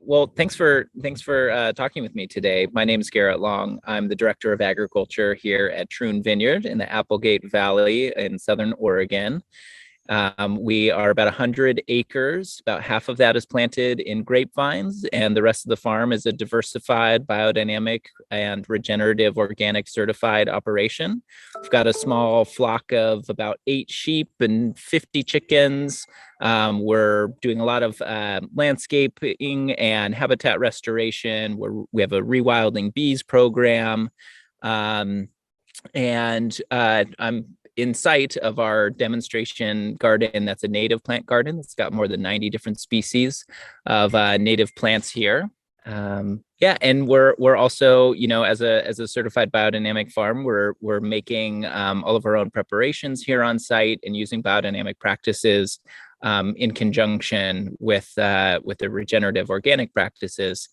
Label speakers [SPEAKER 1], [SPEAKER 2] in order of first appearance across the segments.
[SPEAKER 1] Well, thanks for talking with me today. My name is Garrett Long. I'm the director of agriculture here at Troon Vineyard in the Applegate Valley in Southern Oregon. We are about 100 acres. About half of that is planted in grapevines, and the rest of the farm is a diversified, biodynamic, and regenerative organic certified operation. We've got a small flock of about 8 sheep and 50 chickens. We're doing a lot of landscaping and habitat restoration. We have a rewilding bees program. Um, and I'm in sight of our demonstration garden. That's a native plant garden. It's got more than 90 different species of native plants here. Yeah, and we're also, as a certified biodynamic farm, we're making all of our own preparations here on site and using biodynamic practices in conjunction with the regenerative organic practices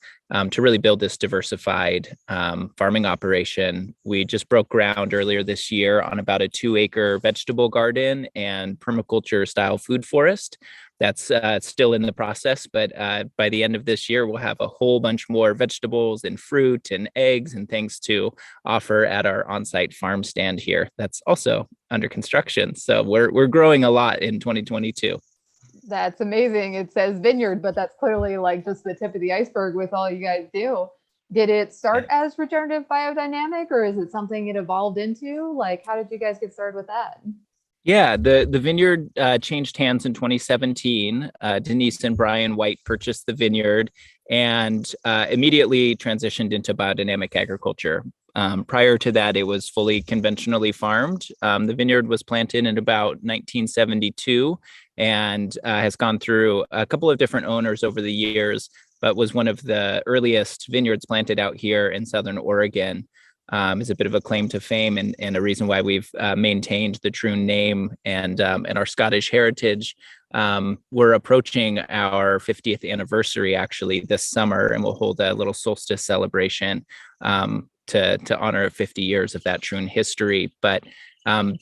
[SPEAKER 1] to really build this diversified farming operation. We just broke ground earlier this year on about a 2-acre vegetable garden and permaculture style food forest. That's still in the process, but by the end of this year, we'll have a whole bunch more vegetables and fruit and eggs and things to offer at our on-site farm stand here. That's also under construction. So we're growing a lot in 2022.
[SPEAKER 2] That's amazing. It says vineyard, but that's clearly like just the tip of the iceberg with all you guys do. Did it start as regenerative biodynamic, or is it something it evolved into? Like, how did you guys get started with that?
[SPEAKER 1] Yeah, the vineyard changed hands in 2017. Denise and Brian White purchased the vineyard and immediately transitioned into biodynamic agriculture. Prior to that, it was fully conventionally farmed. The vineyard was planted in about 1972 and has gone through a couple of different owners over the years, but was one of the earliest vineyards planted out here in Southern Oregon. Is a bit of a claim to fame and a reason why we've maintained the Troon name and our Scottish heritage. We're approaching our 50th anniversary actually this summer, and we'll hold a little solstice celebration to honor 50 years of that Troon history. But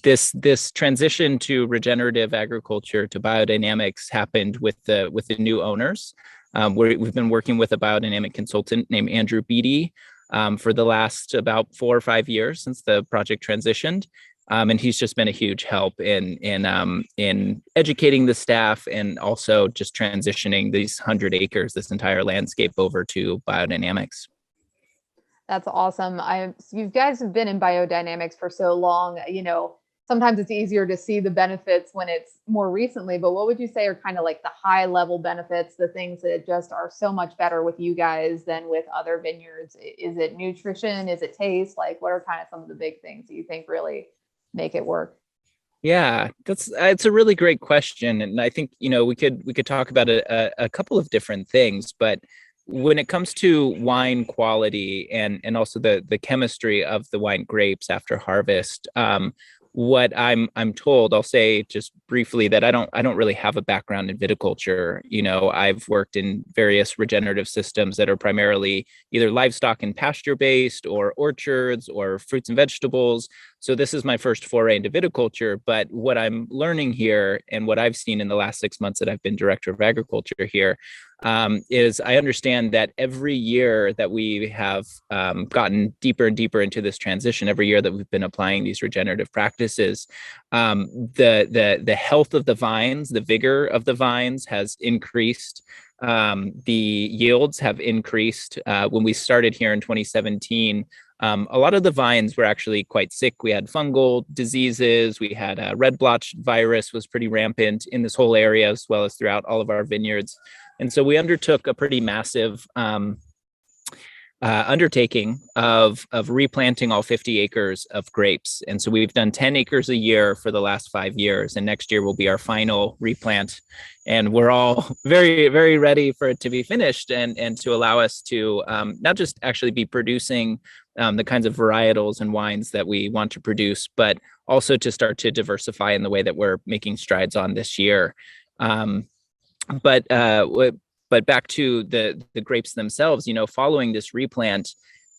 [SPEAKER 1] this transition to regenerative agriculture to biodynamics happened with the new owners. We've been working with a biodynamic consultant named Andrew Beatty for the last about 4 or 5 years since the project transitioned. And he's just been a huge help in educating the staff and also just transitioning these 100 acres, this entire landscape over to biodynamics.
[SPEAKER 2] That's awesome. You guys have been in biodynamics for so long, sometimes it's easier to see the benefits when it's more recently, but what would you say are kind of like the high level benefits, the things that just are so much better with you guys than with other vineyards? Is it nutrition? Is it taste? Like, what are kind of some of the big things that you think really make it work?
[SPEAKER 1] Yeah, it's a really great question, and I think we could talk about a couple of different things, but when it comes to wine quality and also the chemistry of the wine grapes after harvest, what I'm told, I'll say just briefly that I don't really have a background in viticulture. I've worked in various regenerative systems that are primarily either livestock and pasture based or orchards or fruits and vegetables. So this is my first foray into viticulture, but what I'm learning here and what I've seen in the last 6 months that I've been director of agriculture here is I understand that every year that we have gotten deeper and deeper into this transition, every year that we've been applying these regenerative practices, the health of the vines, the vigor of the vines has increased. The yields have increased. When we started here in 2017, a lot of the vines were actually quite sick. We had fungal diseases. We had red blotch virus was pretty rampant in this whole area, as well as throughout all of our vineyards. And so we undertook a pretty massive undertaking of replanting all 50 acres of grapes. And so we've done 10 acres a year for the last 5 years. And next year will be our final replant. And we're all very, very ready for it to be finished and to allow us to not just actually be producing the kinds of varietals and wines that we want to produce, but also to start to diversify in the way that we're making strides on this year. But back to the grapes themselves, following this replant,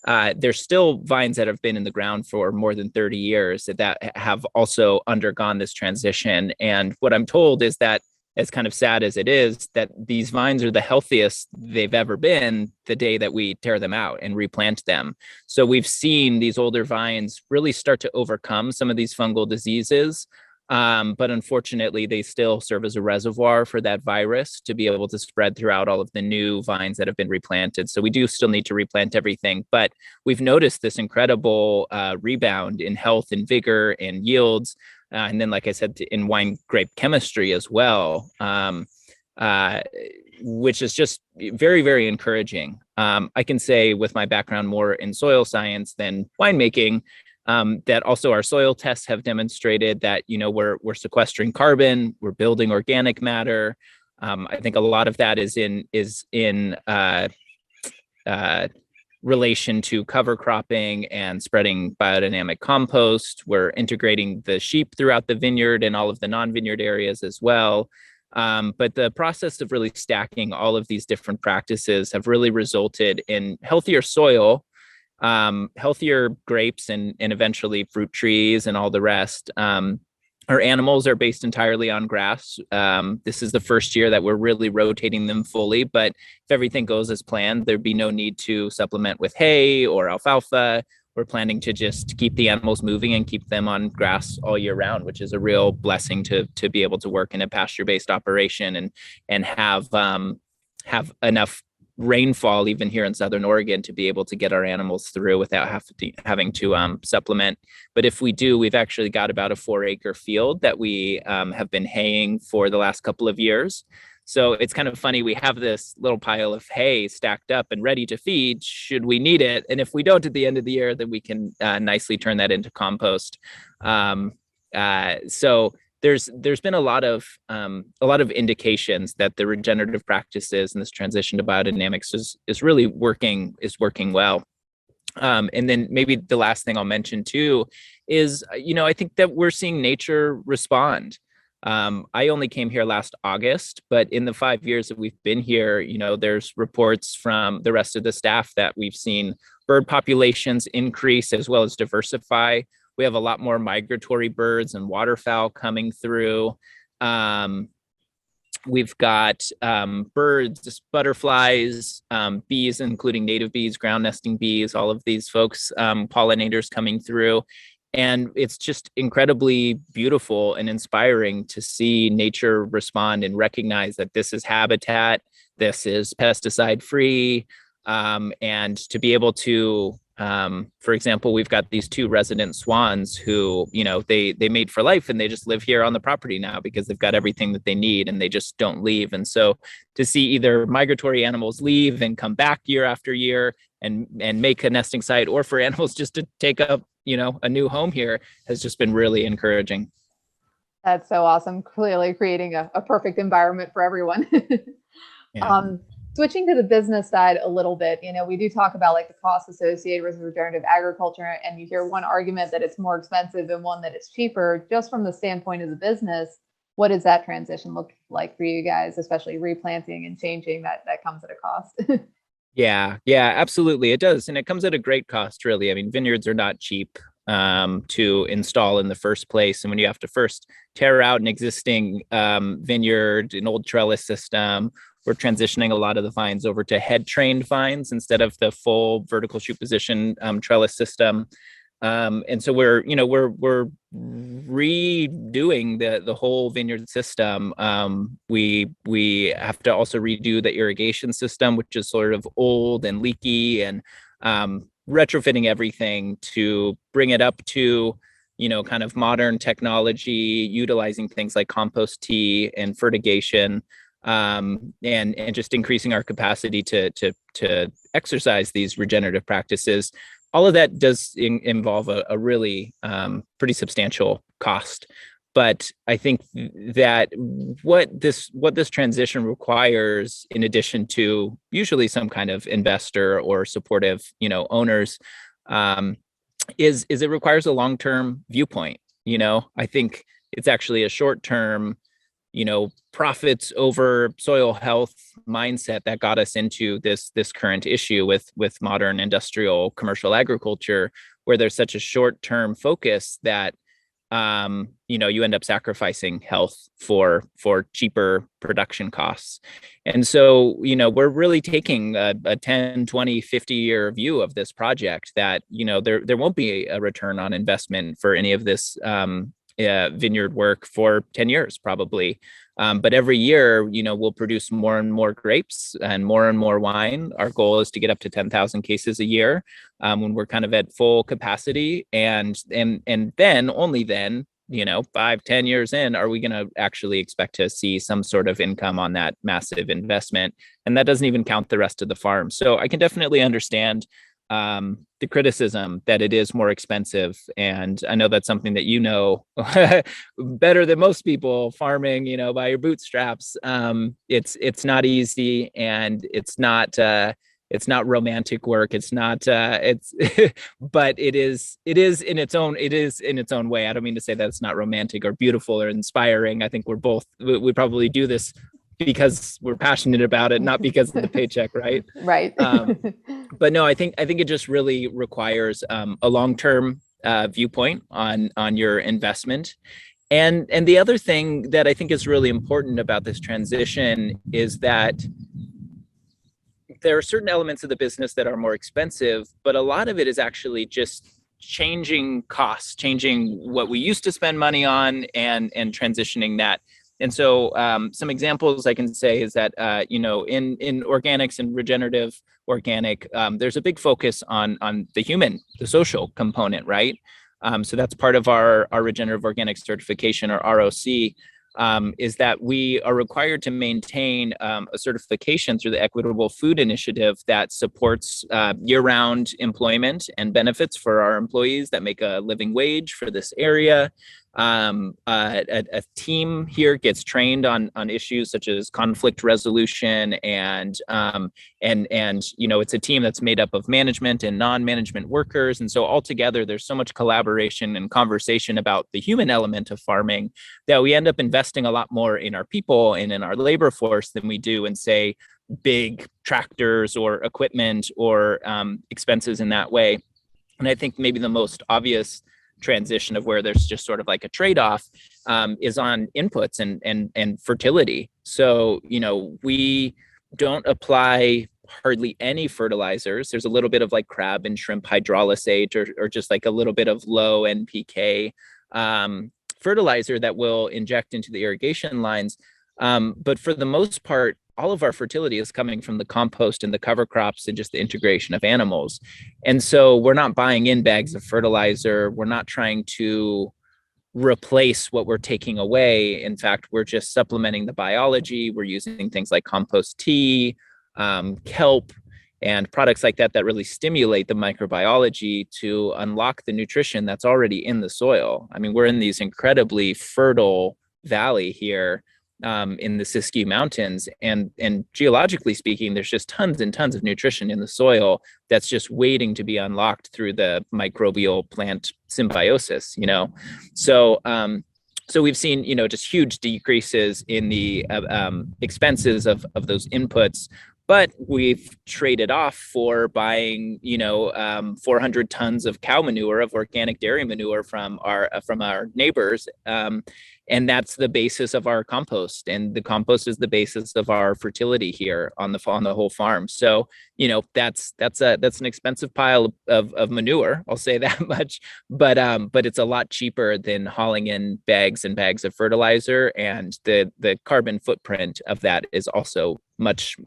[SPEAKER 1] there's still vines that have been in the ground for more than 30 years that have also undergone this transition. And what I'm told is that as kind of sad as it is, that these vines are the healthiest they've ever been the day that we tear them out and replant them. So we've seen these older vines really start to overcome some of these fungal diseases. But unfortunately, they still serve as a reservoir for that virus to be able to spread throughout all of the new vines that have been replanted. So we do still need to replant everything, but we've noticed this incredible rebound in health and vigor and yields. And then, like I said, in wine grape chemistry as well, which is just very, very encouraging. I can say with my background more in soil science than winemaking, that also our soil tests have demonstrated that, we're sequestering carbon, we're building organic matter. I think a lot of that is in relation to cover cropping and spreading biodynamic compost. We're integrating the sheep throughout the vineyard and all of the non-vineyard areas as well. But the process of really stacking all of these different practices have really resulted in healthier soil, healthier grapes, and eventually fruit trees and all the rest. Our animals are based entirely on grass. This is the first year that we're really rotating them fully, but if everything goes as planned, there'd be no need to supplement with hay or alfalfa. We're planning to just keep the animals moving and keep them on grass all year round, which is a real blessing to be able to work in a pasture-based operation and have enough rainfall even here in Southern Oregon to be able to get our animals through without having to supplement. But if we do, we've actually got about a 4-acre field that we have been haying for the last couple of years. So it's kind of funny. We have this little pile of hay stacked up and ready to feed should we need it. And if we don't at the end of the year, then we can nicely turn that into compost. So there's been a lot of indications that the regenerative practices and this transition to biodynamics is really working well. And then maybe the last thing I'll mention too is, I think that we're seeing nature respond. I only came here last August, but in the 5 years that we've been here, there's reports from the rest of the staff that we've seen bird populations increase as well as diversify. We have a lot more migratory birds and waterfowl coming through. We've got birds, butterflies, bees, including native bees, ground nesting bees, all of these folks, pollinators coming through. And it's just incredibly beautiful and inspiring to see nature respond and recognize that this is habitat, this is pesticide free, and to be able to, for example, we've got these 2 resident swans who, they mate for life and they just live here on the property now because they've got everything that they need and they just don't leave. And so to see either migratory animals leave and come back year after year and make a nesting site, or for animals just to take up, a new home here, has just been really encouraging.
[SPEAKER 2] That's so awesome. Clearly creating a perfect environment for everyone.
[SPEAKER 1] Yeah.
[SPEAKER 2] Switching to the business side a little bit, we do talk about like the costs associated with regenerative agriculture, and you hear one argument that it's more expensive and one that it's cheaper. Just from the standpoint of the business, what does that transition look like for you guys, especially replanting and changing that comes at a cost?
[SPEAKER 1] Yeah, absolutely. It does. And it comes at a great cost, really. I mean, vineyards are not cheap to install in the first place. And when you have to first tear out an existing vineyard, an old trellis system, we're transitioning a lot of the vines over to head trained vines instead of the full vertical shoot position trellis system. And so we're redoing the whole vineyard system. We have to also redo the irrigation system, which is sort of old and leaky, and retrofitting everything to bring it up to, kind of modern technology, utilizing things like compost tea and fertigation, and just increasing our capacity to exercise these regenerative practices. All of that does involve a really pretty substantial cost. But I think that what this transition requires, in addition to usually some kind of investor or supportive, owners, is it requires a long-term viewpoint. I think it's actually a short-term, profits over soil health mindset that got us into this current issue with modern industrial commercial agriculture, where there's such a short-term focus that you end up sacrificing health for cheaper production costs. And so, we're really taking a 10, 20, 50-year view of this project that, there won't be a return on investment for any of this vineyard work for 10 years, probably. But every year, we'll produce more and more grapes and more wine. Our goal is to get up to 10,000 cases a year when we're kind of at full capacity. And then, only then, 5-10 years in, are we going to actually expect to see some sort of income on that massive investment? And that doesn't even count the rest of the farm. So I can definitely understand the criticism that it is more expensive. And I know that's something that better than most people, farming, by your bootstraps. It's not easy, and it's not romantic work. It's not but it is in its own way. I don't mean to say that it's not romantic or beautiful or inspiring. I think we probably do this because we're passionate about it, not because of the paycheck, right?
[SPEAKER 2] Right.
[SPEAKER 1] But no, I think it just really requires a long-term viewpoint on your investment. And the other thing that I think is really important about this transition is that there are certain elements of the business that are more expensive, but a lot of it is actually just changing costs, changing what we used to spend money on, and transitioning that. And so some examples I can say is that, in organics and regenerative organic, there's a big focus on the social component, right? So that's part of our regenerative organic certification, or ROC, is that we are required to maintain a certification through the Equitable Food Initiative that supports year-round employment and benefits for our employees that make a living wage for this area. A team here gets trained on issues such as conflict resolution, and it's a team that's made up of management and non-management workers. And so altogether, there's so much collaboration and conversation about the human element of farming that we end up investing a lot more in our people and in our labor force than we do in, say, big tractors or equipment or expenses in that way. And I think maybe the most obvious transition of where there's just sort of like a trade-off is on inputs and fertility. So, we don't apply hardly any fertilizers. There's a little bit of like crab and shrimp hydrolysate, or just like a little bit of low NPK fertilizer that we'll inject into the irrigation lines. But for the most part, all of our fertility is coming from the compost and the cover crops and just the integration of animals. And so we're not buying in bags of fertilizer. We're not trying to replace what we're taking away. In fact, we're just supplementing the biology. We're using things like compost tea, kelp, and products like that really stimulate the microbiology to unlock the nutrition that's already in the soil. I mean, we're in these incredibly fertile valley here in the Siskiyou Mountains, and geologically speaking, there's just tons and tons of nutrition in the soil that's just waiting to be unlocked through the microbial plant symbiosis. So we've seen, just huge decreases in the expenses of those inputs. But we've traded off for buying, 400 tons of cow manure, of organic dairy manure from our neighbors, and that's the basis of our compost. And the compost is the basis of our fertility here on the whole farm. So, that's an expensive pile of manure. I'll say that much. But it's a lot cheaper than hauling in bags and bags of fertilizer, and the carbon footprint of that is also much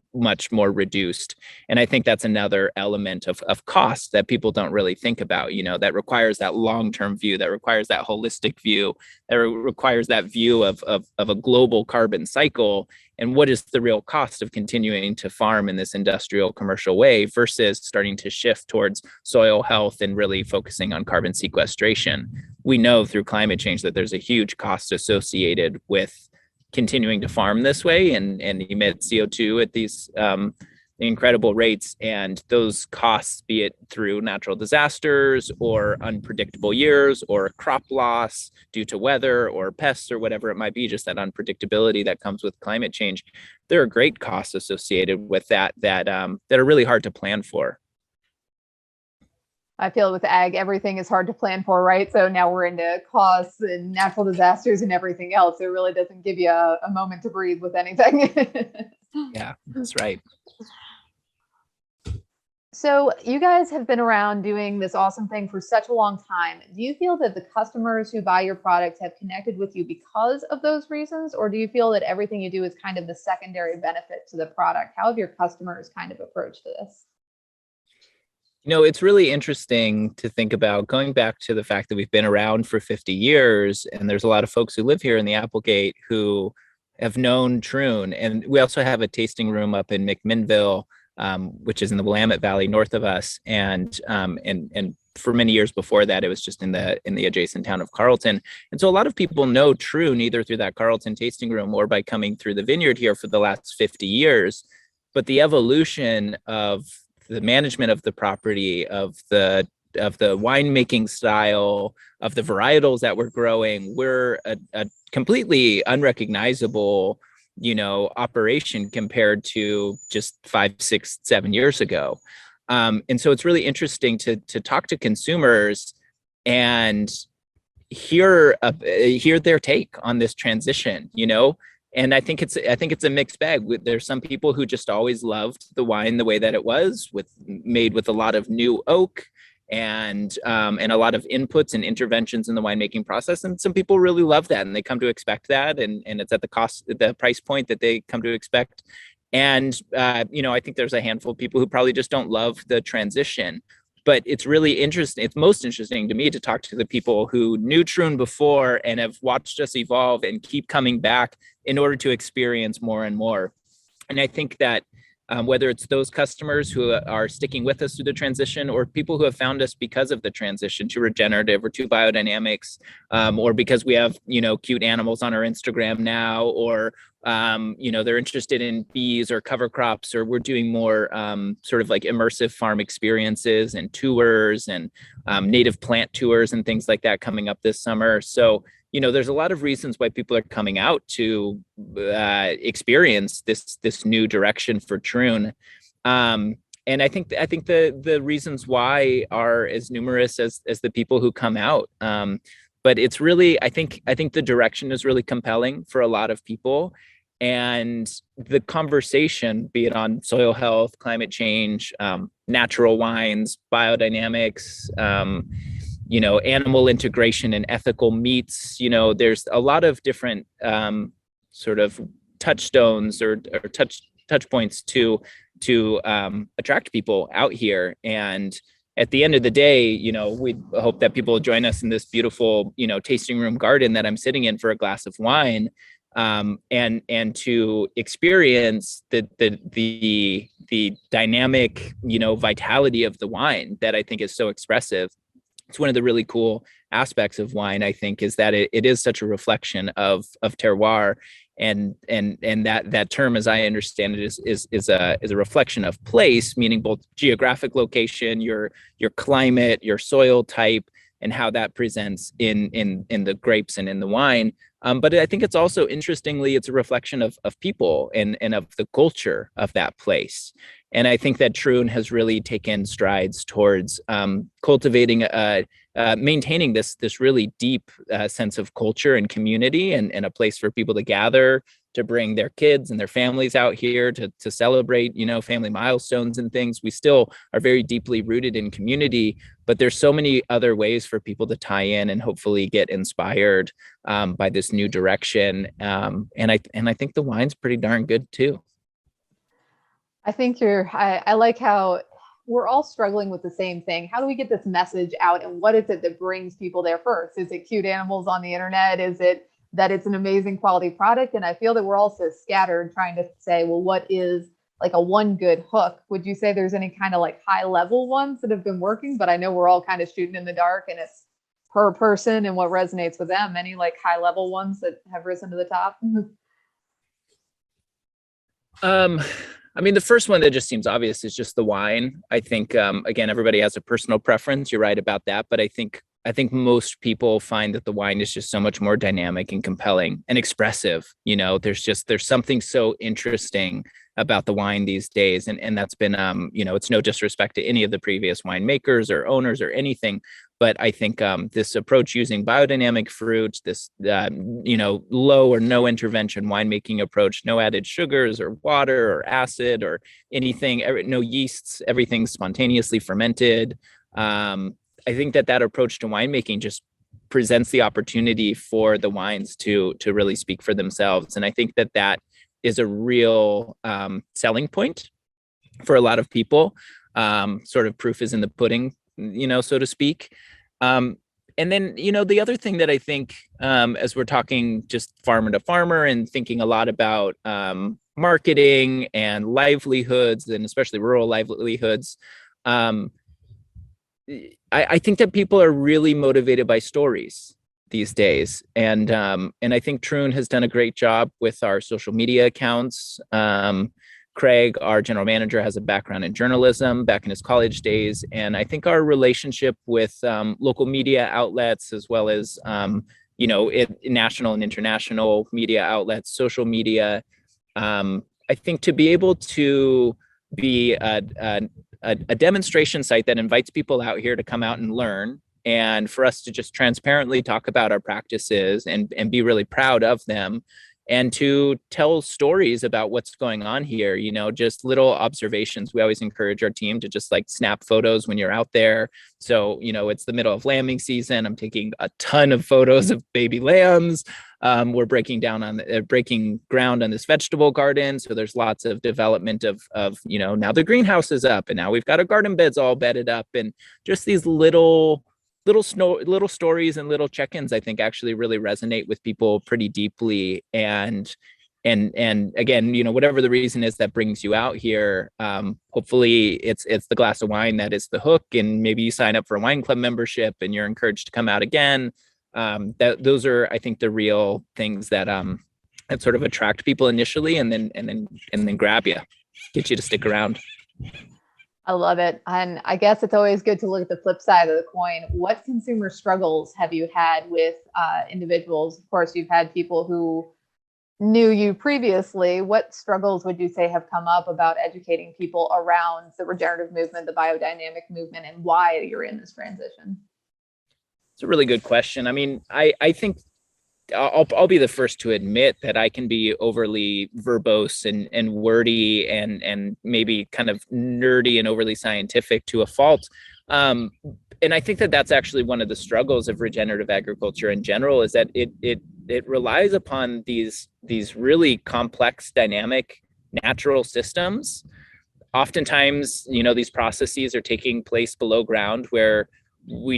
[SPEAKER 1] more reduced. And I think that's another element of cost that people don't really think about, that requires that long-term view, that requires that holistic view, that requires that view of a global carbon cycle. And what is the real cost of continuing to farm in this industrial commercial way versus starting to shift towards soil health and really focusing on carbon sequestration? We know through climate change that there's a huge cost associated with continuing to farm this way and emit CO2 at these incredible rates. And those costs, be it through natural disasters or unpredictable years or crop loss due to weather or pests or whatever it might be, just that unpredictability that comes with climate change, there are great costs associated with that are really hard to plan for.
[SPEAKER 2] I feel with ag, everything is hard to plan for, right? So now we're into costs and natural disasters and everything else. It really doesn't give you a moment to breathe with anything.
[SPEAKER 1] Yeah, that's right.
[SPEAKER 2] So you guys have been around doing this awesome thing for such a long time. Do you feel that the customers who buy your products have connected with you because of those reasons? Or do you feel that everything you do is kind of the secondary benefit to the product? How have your customers kind of approached this?
[SPEAKER 1] It's really interesting to think about going back to the fact that we've been around for 50 years, and there's a lot of folks who live here in the Applegate who have known Troon. And we also have a tasting room up in McMinnville, which is in the Willamette Valley north of us. And for many years before that, it was just in the adjacent town of Carlton. And so a lot of people know Troon either through that Carlton tasting room or by coming through the vineyard here for the last 50 years. But the evolution of the management of the property, of the winemaking style, of the varietals that we're growing, we're a completely unrecognizable, operation compared to just 5, 6, 7 years ago. And so it's really interesting to talk to consumers and hear their take on this transition, And I think it's a mixed bag. There's some people who just always loved the wine the way that it was, made with a lot of new oak and a lot of inputs and interventions in the winemaking process. And some people really love that, and they come to expect that, and it's at the price point that they come to expect. And I think there's a handful of people who probably just don't love the transition. But it's really interesting. It's most interesting to me to talk to the people who knew Troon before and have watched us evolve and keep coming back in order to experience more and more. And I think that whether it's those customers who are sticking with us through the transition, or people who have found us because of the transition to regenerative or to biodynamics, or because we have, cute animals on our Instagram now, or, they're interested in bees or cover crops, or we're doing more sort of like immersive farm experiences and tours and native plant tours and things like that coming up this summer. So, there's a lot of reasons why people are coming out to experience this new direction for Troon. And I think the reasons why are as numerous as the people who come out. But it's really, I think the direction is really compelling for a lot of people. And the conversation, be it on soil health, climate change, natural wines, biodynamics, animal integration and ethical meats, there's a lot of different sort of touchstones or touch points to attract people out here. And at the end of the day, we hope that people will join us in this beautiful, tasting room garden that I'm sitting in for a glass of wine, and to experience the dynamic, vitality of the wine that I think is so expressive. It's one of the really cool aspects of wine, I think, is that it is such a reflection of terroir, and that term, as I understand it, is a reflection of place, meaning both geographic location, your climate, your soil type, and how that presents in the grapes and in the wine. But I think it's also, interestingly, it's a reflection of people and of the culture of that place. And I think that Troon has really taken strides towards cultivating, maintaining this really deep sense of culture and community, and a place for people to gather, to bring their kids and their families out here to celebrate, family milestones and things. We still are very deeply rooted in community, but there's so many other ways for people to tie in and hopefully get inspired by this new direction. And I think the wine's pretty darn good too.
[SPEAKER 2] I think I like how we're all struggling with the same thing. How do we get this message out, and what is it that brings people there first? Is it cute animals on the internet? Is it that it's an amazing quality product? And I feel that we're also scattered trying to say, well, what is like a one good hook? Would you say there's any kind of like high level ones that have been working? But I know we're all kind of shooting in the dark, and it's per person and what resonates with them. Any like high level ones that have risen to the top?
[SPEAKER 1] I mean, the first one that just seems obvious is just the wine. I think, again, everybody has a personal preference. You're right about that. But I think I think most people find that the wine is just so much more dynamic and compelling and expressive. There's something so interesting about the wine these days. And that's been, it's no disrespect to any of the previous winemakers or owners or anything. But I think this approach using biodynamic fruit, this, low or no intervention winemaking approach, no added sugars or water or acid or anything, no yeasts, everything's spontaneously fermented. I think that approach to winemaking just presents the opportunity for the wines to really speak for themselves. And I think that is a real selling point for a lot of people. Sort of proof is in the pudding, so to speak. And then, the other thing that I think, as we're talking just farmer to farmer and thinking a lot about marketing and livelihoods, and especially rural livelihoods, I think that people are really motivated by stories these days. And I think Troon has done a great job with our social media accounts. Craig, our general manager, has a background in journalism back in his college days. And I think our relationship with local media outlets, as well as, national and international media outlets, social media, I think to be able to be a demonstration site that invites people out here to come out and learn, and for us to just transparently talk about our practices and be really proud of them, and to tell stories about what's going on here, just little observations. We always encourage our team to just like snap photos when you're out there. So, it's the middle of lambing season. I'm taking a ton of photos of baby lambs. We're breaking ground on this vegetable garden. So there's lots of development of, now the greenhouse is up and now we've got our garden beds all bedded up, and just these little stories and little check-ins, I think actually really resonate with people pretty deeply. And again, whatever the reason is that brings you out here, hopefully it's the glass of wine that is the hook, and maybe you sign up for a wine club membership and you're encouraged to come out again. Those are, I think, the real things that sort of attract people initially, and then grab you, get you to stick around.
[SPEAKER 2] I love it. And I guess it's always good to look at the flip side of the coin. What consumer struggles have you had with individuals? Of course, you've had people who knew you previously. What struggles would you say have come up about educating people around the regenerative movement, the biodynamic movement, and why you're in this transition?
[SPEAKER 1] It's a really good question. I mean, I think I'll be the first to admit that I can be overly verbose and wordy and maybe kind of nerdy and overly scientific to a fault. And I think that's actually one of the struggles of regenerative agriculture in general, is that it relies upon these really complex, dynamic, natural systems. Oftentimes, these processes are taking place below ground where we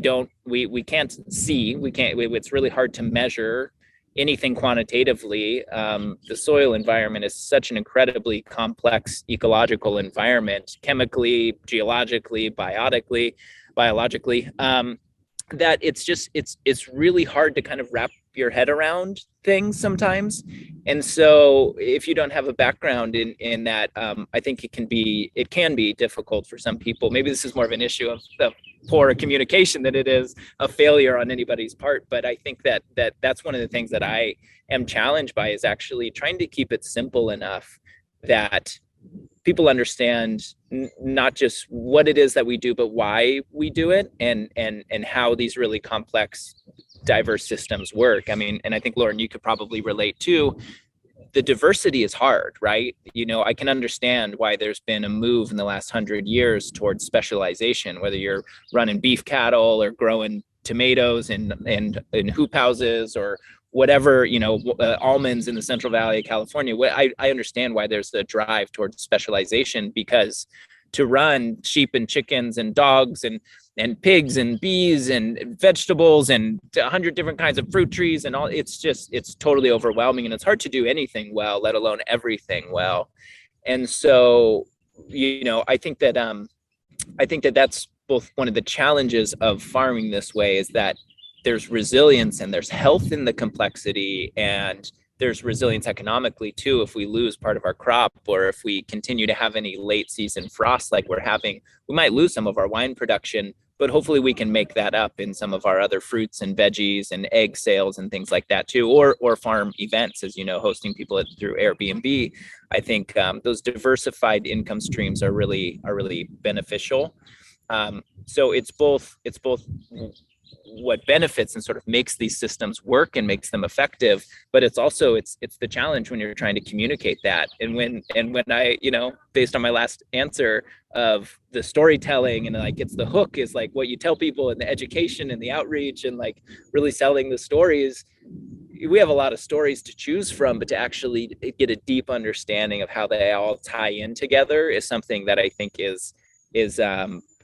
[SPEAKER 1] can't see, it's really hard to measure anything quantitatively. The soil environment is such an incredibly complex ecological environment, chemically, geologically, biologically, that it's really hard to kind of wrap your head around things sometimes. And so if you don't have a background in that, I think it can be difficult for some people. Maybe this is more of an issue of poor communication than it is a failure on anybody's part. But I think that's one of the things that I am challenged by, is actually trying to keep it simple enough that people understand not just what it is that we do, but why we do it, and how these really complex, diverse systems work. I mean, and I think, Lauren, you could probably relate too. The diversity is hard, right? I can understand why there's been a move in the last 100 years towards specialization, whether you're running beef cattle or growing tomatoes in hoop houses or whatever, almonds in the Central Valley of California. I understand why there's a drive towards specialization, because to run sheep and chickens and dogs and pigs and bees and vegetables and 100 different kinds of fruit trees and all, it's totally overwhelming, and it's hard to do anything well, let alone everything well. And so, I think that that's both one of the challenges of farming this way, is that there's resilience and there's health in the complexity, and there's resilience economically too. If we lose part of our crop, or if we continue to have any late season frost like we're having, we might lose some of our wine production, but hopefully we can make that up in some of our other fruits and veggies and egg sales and things like that too, or farm events, as you know, hosting people through Airbnb. I think those diversified income streams are really beneficial. So it's both what benefits and sort of makes these systems work and makes them effective, but it's also it's the challenge when you're trying to communicate that. And when I, based on my last answer of the storytelling and like it's the hook is like what you tell people and the education and the outreach and like really selling the stories. We have a lot of stories to choose from, but to actually get a deep understanding of how they all tie in together is something that I think is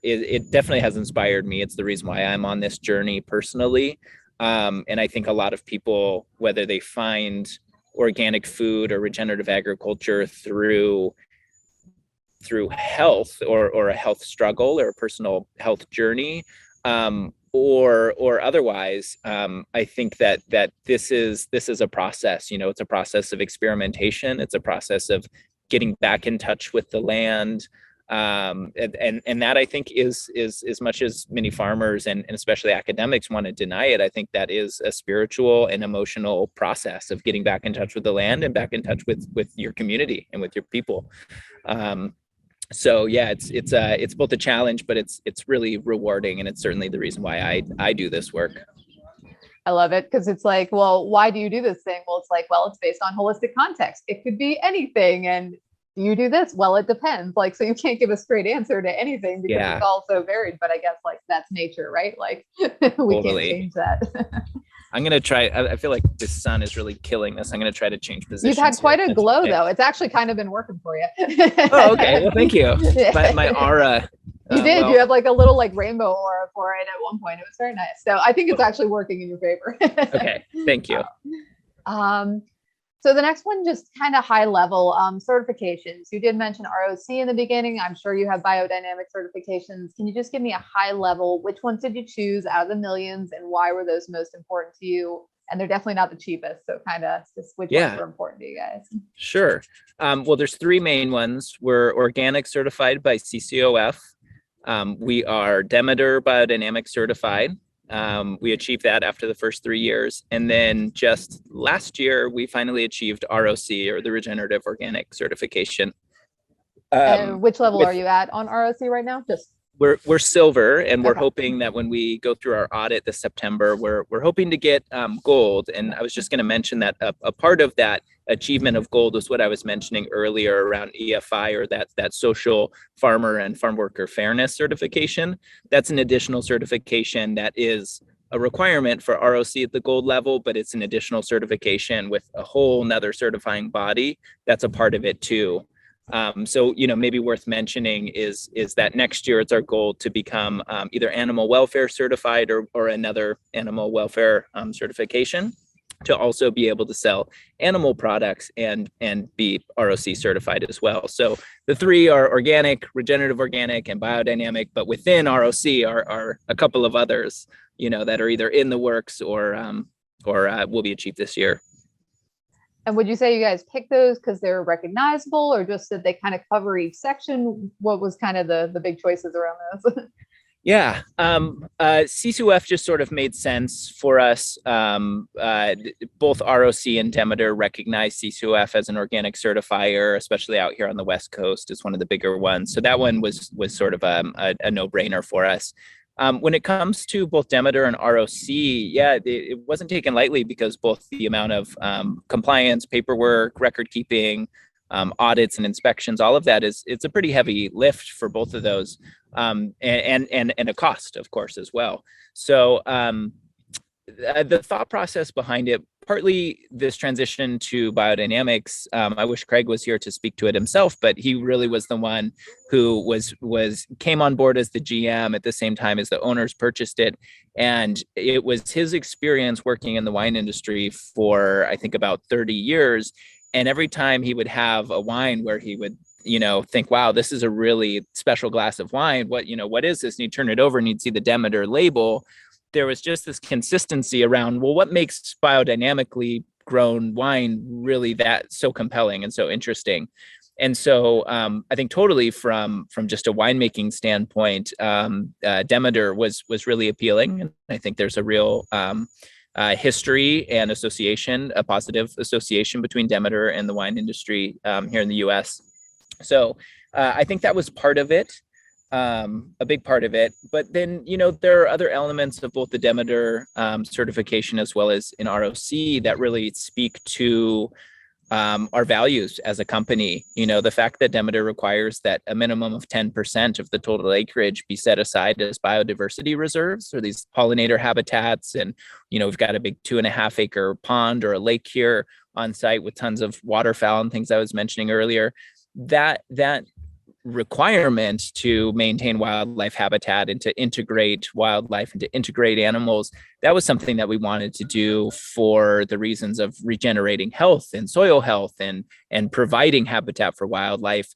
[SPEAKER 1] it definitely has inspired me. It's the reason why I'm on this journey personally. And I think a lot of people, whether they find organic food or regenerative agriculture through health or a health struggle or a personal health journey, or otherwise, I think that this is a process. It's a process of experimentation. It's a process of getting back in touch with the land. And that I think is as much as many farmers and especially academics want to deny it, I think that is a spiritual and emotional process of getting back in touch with the land and back in touch with your community and with your people. So yeah, it's both a challenge, but it's really rewarding, and it's certainly the reason why I do this work.
[SPEAKER 2] I love it because it's like, well, why do you do this thing? Well, it's like, well, it's based on holistic context. It could be anything. And do you do this? Well, it depends. Like, so you can't give a straight answer to anything because it's all so varied, but I guess like that's nature, right? Like we can't change that.
[SPEAKER 1] I'm going to try. I feel like the sun is really killing this. I'm going to try to change positions.
[SPEAKER 2] You've had quite a glow though. It's actually kind of been working for you.
[SPEAKER 1] Oh, okay. Well, thank you. My aura.
[SPEAKER 2] You did. Well, you have like a little like rainbow aura for it at one point. It was very nice. So I think it's actually working in your favor.
[SPEAKER 1] Okay. Thank you.
[SPEAKER 2] So the next one, just kind of high level certifications. You did mention ROC in the beginning. I'm sure you have biodynamic certifications. Can you just give me a high level? Which ones did you choose out of the millions and why were those most important to you? And they're definitely not the cheapest. So kind of just which ones were important to you guys?
[SPEAKER 1] Sure. Well, there's three main ones. We're organic certified by CCOF. We are Demeter biodynamic certified. We achieved that after the first 3 years. And then just last year, we finally achieved ROC, or the Regenerative Organic certification.
[SPEAKER 2] Which level are you at on ROC right now?
[SPEAKER 1] We're silver, and we're hoping that when we go through our audit this September, we're hoping to get gold. And I was just going to mention that a part of that achievement of gold was what I was mentioning earlier around EFI, or that social farmer and farm worker fairness certification. That's an additional certification that is a requirement for ROC at the gold level, but it's an additional certification with a whole nother certifying body that's a part of it too. So, maybe worth mentioning is that next year it's our goal to become either animal welfare certified or another animal welfare certification, to also be able to sell animal products and be ROC certified as well. So the three are organic, regenerative organic, and biodynamic, but within ROC are a couple of others, that are either in the works or will be achieved this year.
[SPEAKER 2] And would you say you guys picked those because they're recognizable, or just that they kind of cover each section? What was kind of the big choices around those?
[SPEAKER 1] Yeah, CCOF just sort of made sense for us. Both ROC and Demeter recognize CCOF as an organic certifier, especially out here on the West Coast. It's one of the bigger ones. So that one was sort of a no-brainer for us. When it comes to both Demeter and ROC, it wasn't taken lightly, because both the amount of compliance, paperwork, record keeping, audits and inspections, all of that it's a pretty heavy lift for both of those, and a cost, of course, as well. So the thought process behind it, partly this transition to biodynamics. I wish Craig was here to speak to it himself, but he really was the one who came on board as the GM at the same time as the owners purchased it. And it was his experience working in the wine industry for, I think, about 30 years. And every time he would have a wine where he would, think, wow, this is a really special glass of wine. What is this? And he'd turn it over and he'd see the Demeter label. There was just this consistency around, well, what makes biodynamically grown wine really that so compelling and so interesting? And so I think totally from just a winemaking standpoint, Demeter was really appealing. And I think there's a real history and association, a positive association between Demeter and the wine industry here in the US. So I think that was part of it, a big part of it. But then, there are other elements of both the Demeter certification as well as in ROC that really speak to our values as a company. The fact that Demeter requires that a minimum of 10% of the total acreage be set aside as biodiversity reserves, or these pollinator habitats. And, we've got a big 2.5 acre pond or a lake here on site with tons of waterfowl and things I was mentioning earlier. That requirement to maintain wildlife habitat and to integrate wildlife and to integrate animals, that was something that we wanted to do for the reasons of regenerating health and soil health and providing habitat for wildlife.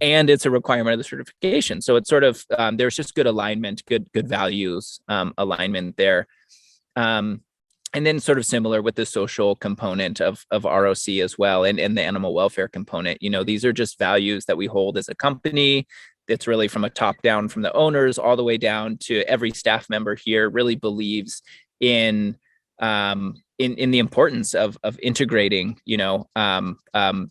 [SPEAKER 1] And it's a requirement of the certification. So it's sort of, there's just good alignment, good values alignment there. And then sort of similar with the social component of ROC as well, and the animal welfare component. These are just values that we hold as a company. It's really from a top down, from the owners all the way down to every staff member here really believes in the importance of integrating,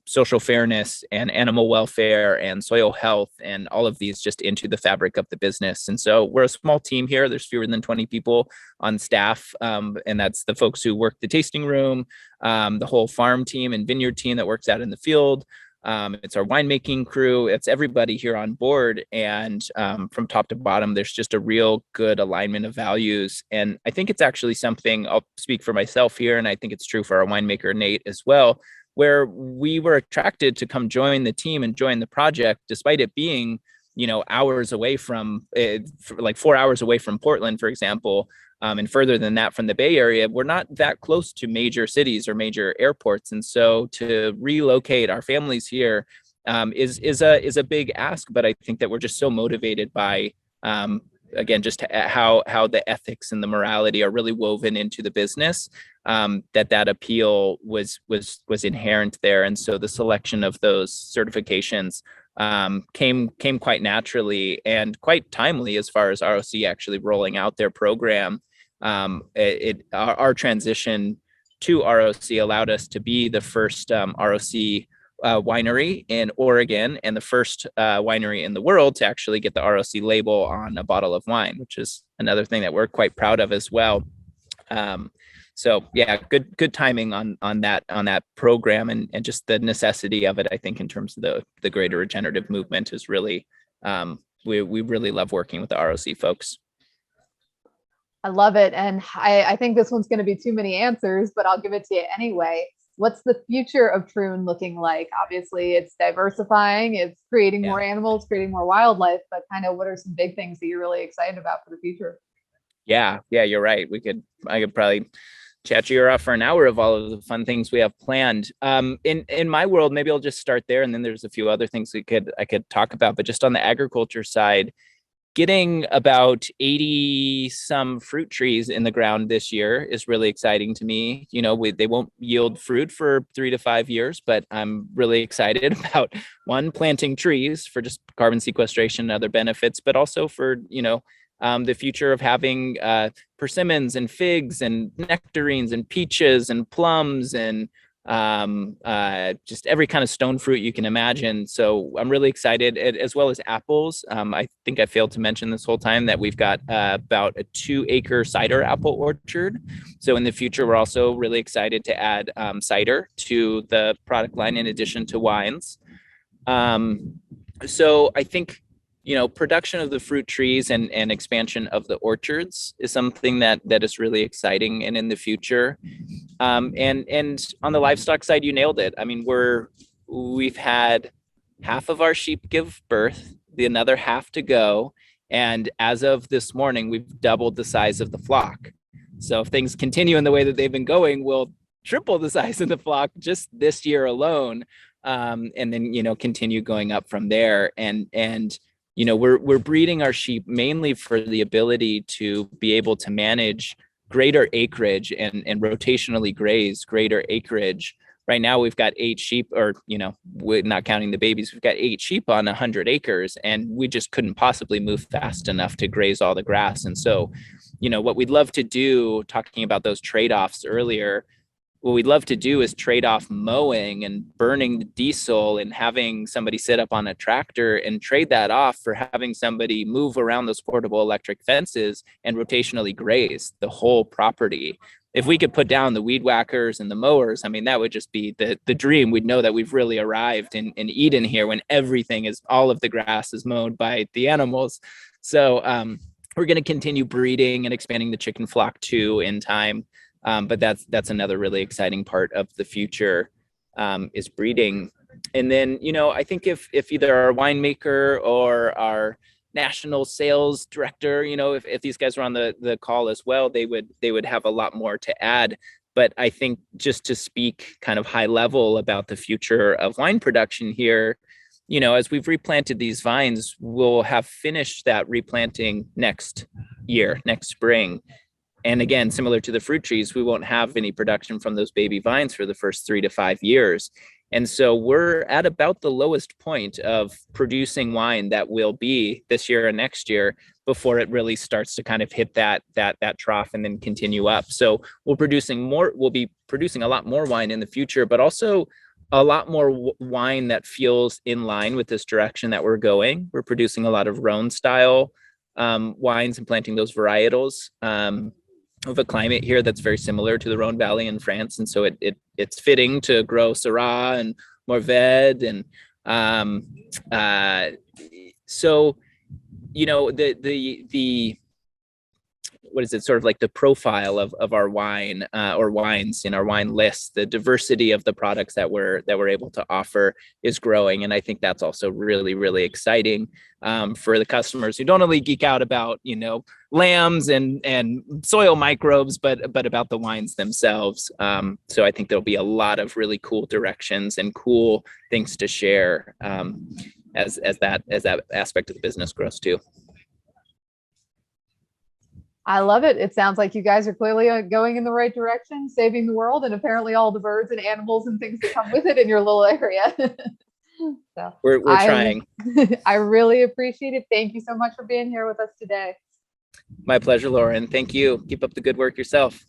[SPEAKER 1] social fairness and animal welfare and soil health and all of these just into the fabric of the business. And so we're a small team here. There's fewer than 20 people on staff. And that's the folks who work the tasting room, the whole farm team and vineyard team that works out in the field. It's our winemaking crew. It's everybody here on board. And from top to bottom, there's just a real good alignment of values. And I think it's actually something, I'll speak for myself here, and I think it's true for our winemaker, Nate, as well, where we were attracted to come join the team and join the project, despite it being, hours away from, like 4 hours away from Portland, for example. And further than that from the Bay Area, we're not that close to major cities or major airports. And so to relocate our families here is a big ask. But I think that we're just so motivated by, again, just how the ethics and the morality are really woven into the business, that appeal was inherent there. And so the selection of those certifications came quite naturally and quite timely as far as ROC actually rolling out their program. Our transition to ROC allowed us to be the first ROC winery in Oregon and the first winery in the world to actually get the ROC label on a bottle of wine, which is another thing that we're quite proud of as well. So yeah, good timing on that program and just the necessity of it. I think in terms of the greater regenerative movement is really, we really love working with the ROC folks.
[SPEAKER 2] I love it. And I think this one's going to be too many answers, but I'll give it to you anyway. What's the future of Troon looking like? Obviously, it's diversifying, it's creating more animals, creating more wildlife, but kind of what are some big things that you're really excited about for the future?
[SPEAKER 1] Yeah, you're right. I could probably chat you off for an hour of all of the fun things we have planned. In my world, maybe I'll just start there, and then there's a few other things I could talk about. But just on the agriculture side, getting about 80 some fruit trees in the ground this year is really exciting to me. They won't yield fruit for 3 to 5 years, but I'm really excited about planting trees for just carbon sequestration and other benefits, but also for, the future of having persimmons and figs and nectarines and peaches and plums and just every kind of stone fruit you can imagine. So I'm really excited, as well as apples. I think I failed to mention this whole time that we've got about a 2-acre cider apple orchard. So in the future, we're also really excited to add cider to the product line in addition to wines. So I think, production of the fruit trees and expansion of the orchards is something that is really exciting and in the future. And on the livestock side, you nailed it. I mean, we've had half of our sheep give birth, the another half to go. And as of this morning, we've doubled the size of the flock. So if things continue in the way that they've been going, we'll triple the size of the flock just this year alone. And then, continue going up from there. And we're breeding our sheep mainly for the ability to be able to manage greater acreage and rotationally graze greater acreage right now we've got 8 sheep, or, we're not counting the babies, we've got 8 sheep on 100 acres, and we just couldn't possibly move fast enough to graze all the grass. And so, what we'd love to do, talking about those trade-offs earlier, what we'd love to do is trade off mowing and burning the diesel and having somebody sit up on a tractor, and trade that off for having somebody move around those portable electric fences and rotationally graze the whole property. If we could put down the weed whackers and the mowers, I mean, that would just be the dream. We'd know that we've really arrived in Eden here, when all of the grass is mowed by the animals. So we're going to continue breeding and expanding the chicken flock too in time. But that's another really exciting part of the future, is breeding. And then, I think if either our winemaker or our national sales director, if these guys were on the call as well, they would have a lot more to add. But I think, just to speak kind of high level about the future of wine production here, as we've replanted these vines, we'll have finished that replanting next spring. And again, similar to the fruit trees, we won't have any production from those baby vines for the first 3 to 5 years. And so we're at about the lowest point of producing wine that will be this year and next year, before it really starts to kind of hit that trough and then continue up. So we'll be producing a lot more wine in the future, but also a lot more wine that feels in line with this direction that we're going. We're producing a lot of Rhone style wines and planting those varietals of a climate here that's very similar to the Rhone Valley in France. And so it's fitting to grow Syrah and Mourvèdre. And so, the what is it, sort of like the profile of our wine or wines in our wine list, the diversity of the products that we're able to offer is growing. And I think that's also really, really exciting for the customers who don't only geek out about, lambs and soil microbes, but about the wines themselves. So I think there'll be a lot of really cool directions and cool things to share as that aspect of the business grows too.
[SPEAKER 2] I love it. It sounds like you guys are clearly going in the right direction, saving the world, and apparently all the birds and animals and things that come with it in your little area. So
[SPEAKER 1] we're trying.
[SPEAKER 2] I really appreciate it. Thank you so much for being here with us today.
[SPEAKER 1] My pleasure, Lauren. Thank you. Keep up the good work yourself.